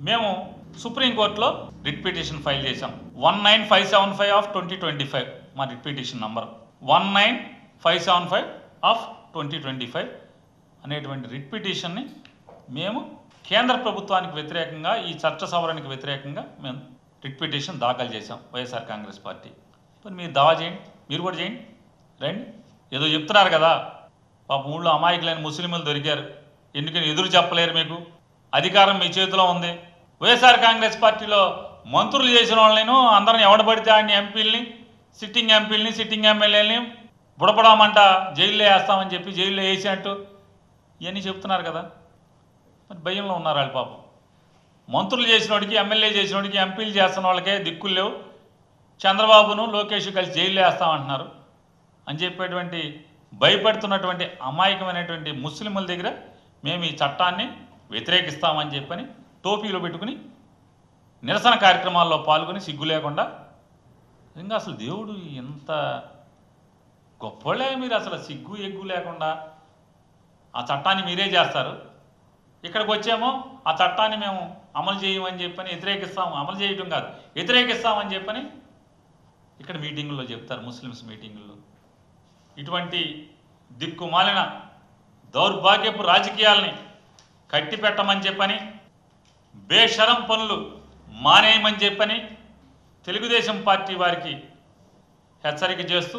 మేము సుప్రీంకోర్టులో writ petition file చేశాం 19575 ఆఫ్ 2025 మా రిట్ పిటిషన్ నంబర్ 19575 ఆఫ్ 2025 అనేటువంటి రిట్ పిటిషన్ని మేము కేంద్ర ప్రభుత్వానికి వ్యతిరేకంగా ఈ చట్ట సవరణకి వ్యతిరేకంగా మేము రిట్ పిటిషన్ దాఖలు చేశాం వైఎస్ఆర్ కాంగ్రెస్ పార్టీ. మరి మీరు దావా చేయండి, మీరు కూడా చేయండి, రండి. ఏదో చెప్తున్నారు కదా, పాప ఊళ్ళో అమాయకులైన ముస్లింలు దొరికారు, ఎందుకని ఎదురు చెప్పలేరు, మీకు అధికారం మీ చేతిలో ఉంది. వైఎస్ఆర్ కాంగ్రెస్ పార్టీలో మంత్రులు చేసిన వాళ్ళని అందరిని ఎవడబడితే ఆయన ఎంపీలని, సిట్టింగ్ ఎంపీలని, సిట్టింగ్ ఎమ్మెల్యేలని బుడపడామంట జైల్లో వేస్తామని చెప్పి జైల్లో వేసినట్టు ఇవన్నీ చెప్తున్నారు కదా. మరి భయంలో ఉన్నారు వాళ్ళు పాపం. మంత్రులు చేసినోడికి, ఎమ్మెల్యే చేసినోడికి, ఎంపీలు చేస్తున్న వాళ్ళకే దిక్కులు లేవు, చంద్రబాబును లోకేష్ కలిసి జైల్లో వేస్తామంటున్నారు అని చెప్పేటువంటి భయపడుతున్నటువంటి అమాయకమైనటువంటి ముస్లింల దగ్గర మేము ఈ చట్టాన్ని వ్యతిరేకిస్తామని చెప్పని టోపీలో పెట్టుకుని నిరసన కార్యక్రమాల్లో పాల్గొని సిగ్గు లేకుండా, ఇంకా అసలు దేవుడు ఎంత గొప్పలే, మీరు అసలు సిగ్గు ఎగ్గు లేకుండా ఆ చట్టాన్ని మీరే చేస్తారు, ఇక్కడికి వచ్చేమో ఆ చట్టాన్ని మేము అమలు చేయమని చెప్పని వ్యతిరేకిస్తాము, అమలు చేయటం కాదు వ్యతిరేకిస్తామని చెప్పని ఇక్కడ మీటింగుల్లో చెప్తారు, ముస్లిమ్స్ మీటింగుల్లో. ఇటువంటి దిక్కుమాలిన దౌర్భాగ్యపు రాజకీయాలని కట్టిపెట్టమని చెప్పని, బేషరం పనులు మానేయమని చెప్పని తెలుగుదేశం పార్టీ వారికి హెచ్చరిక చేస్తూ